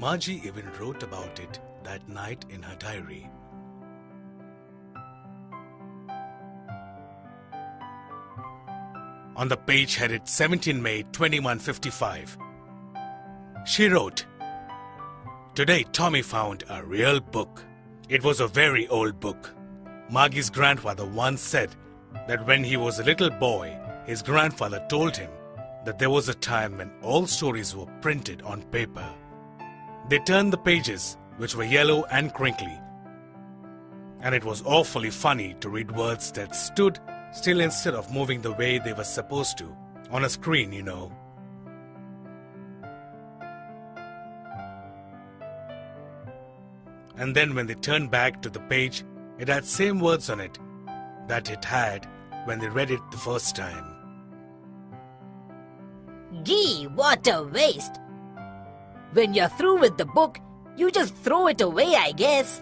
Margie even wrote about it that night in her diary. On the page headed 17 May 2155, she wrote, "Today Tommy found a real book. It was a very old book. Margie's grandfather once said that when he was a little boy, his grandfather told him that there was a time when all stories were printed on paper. They turned the pages, which were yellow and crinkly, and it was awfully funny to read words that stood still instead of moving the way they were supposed to, on a screen, you know." And then when they turned back to the page, it had same words on it that it had when they read it the first time. Gee, what a waste! When you're through with the book, you just throw it away, I guess.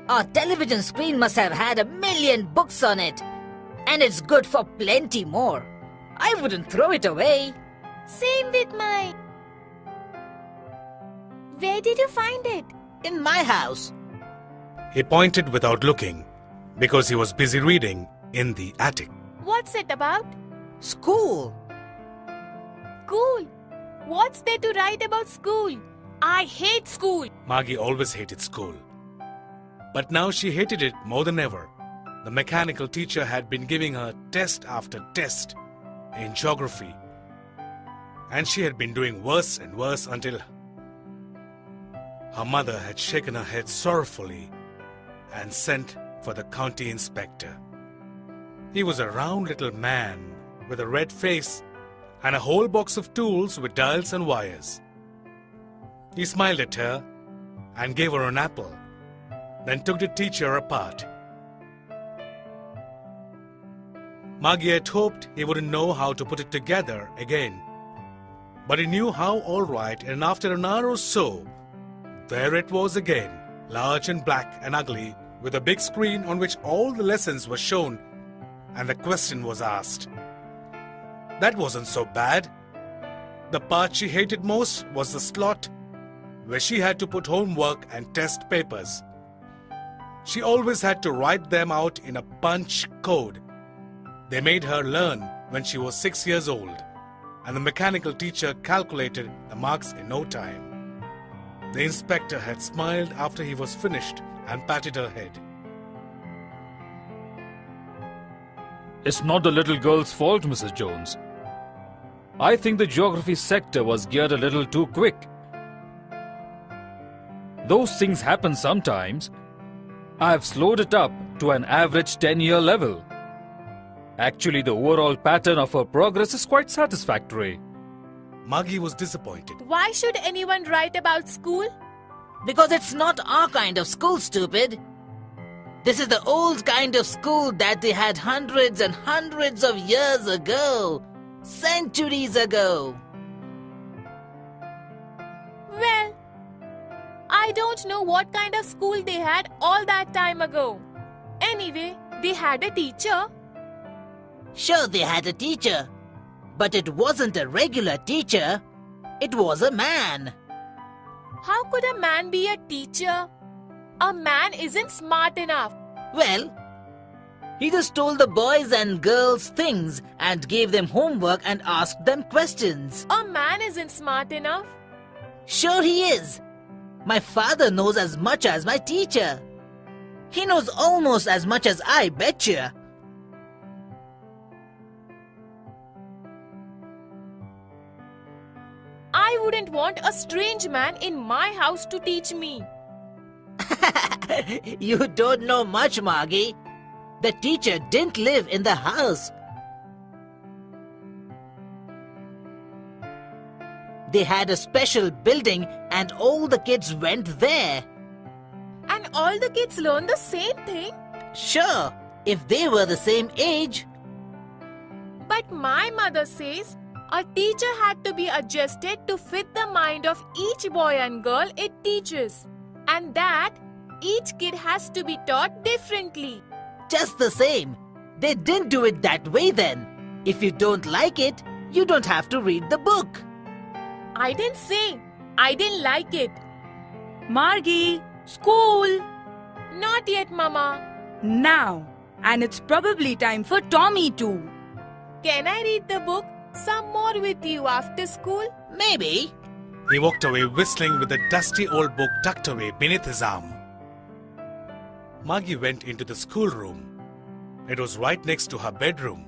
Our television screen must have had 1,000,000 books on it, and it's good for plenty more. I wouldn't throw it away. Same with mine. Where did you find it? In my house. He pointed without looking, because he was busy reading in the attic. What's it about? School. School. What's there to write about school? I hate school. Margie always hated school. But now she hated it more than ever. The mechanical teacher had been giving her test after test in geography, and she had been doing worse and worse until her mother had shaken her head sorrowfully and sent for the county inspector. He was a round little man with a red face and a whole box of tools with dials and wires. He smiled at her and gave her an apple, then took the teacher apart. Margie had hoped he wouldn't know how to put it together again, but he knew how all right, and after an hour or so, there it was again, large and black and ugly, with a big screen on which all the lessons were shown, and the question was asked. That wasn't so bad. The part she hated most was the slot where she had to put homework and test papers. She always had to write them out in a punch code. They made her learn when she was 6 years old, and the mechanical teacher calculated the marks in no time. The inspector had smiled after he was finished and patted her head. It's not the little girl's fault, Mrs. Jones. I think the geography sector was geared a little too quick. Those things happen sometimes. I have slowed it up to an average 10-year level. Actually, the overall pattern of her progress is quite satisfactory. Margie was disappointed. Why should anyone write about school? Because it's not our kind of school, stupid. This is the old kind of school that they had hundreds and hundreds of years ago. Centuries ago. Well, I don't know what kind of school they had all that time ago. Anyway, they had a teacher. Sure, they had a teacher. But it wasn't a regular teacher. It was a man. How could a man be a teacher? A man isn't smart enough. Well, he just told the boys and girls things and gave them homework and asked them questions. A man isn't smart enough. Sure he is. My father knows as much as my teacher. He knows almost as much as I, betcha. I wouldn't want a strange man in my house to teach me. You don't know much, Margie. The teacher didn't live in the house. They had a special building and all the kids went there. And all the kids learn the same thing? Sure, if they were the same age. But my mother says a teacher had to be adjusted to fit the mind of each boy and girl it teaches. And that each kid has to be taught differently. Just the same. They didn't do it that way then. If you don't like it, you don't have to read the book. I didn't say I didn't like it. Margie, school! Not yet, Mama. Now. And it's probably time for Tommy too. Can I read the book some more with you after school? Maybe. He walked away whistling with the dusty old book tucked away beneath his arm. Margie went into the schoolroom. It was right next to her bedroom.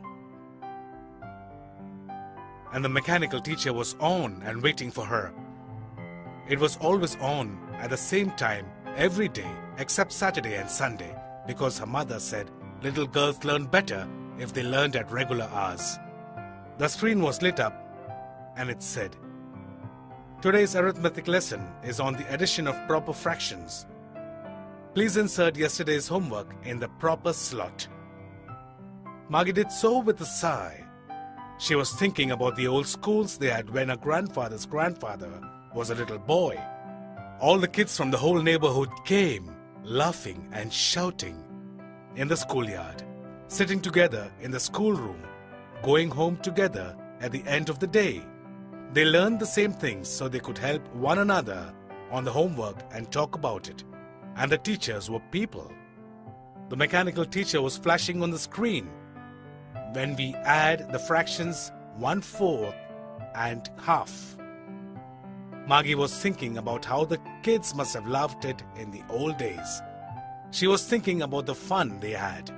And the mechanical teacher was on and waiting for her. It was always on at the same time every day except Saturday and Sunday because her mother said little girls learn better if they learned at regular hours. The screen was lit up and it said, "Today's arithmetic lesson is on the addition of proper fractions. Please insert yesterday's homework in the proper slot." Margie did so with a sigh. She was thinking about the old schools they had when her grandfather's grandfather was a little boy. All the kids from the whole neighborhood came, laughing and shouting, in the schoolyard, sitting together in the schoolroom, going home together at the end of the day. They learned the same things so they could help one another on the homework and talk about it. And the teachers were people. The mechanical teacher was flashing on the screen. When we add the fractions 1/4 and half. Margie was thinking about how the kids must have loved it in the old days. She was thinking about the fun they had.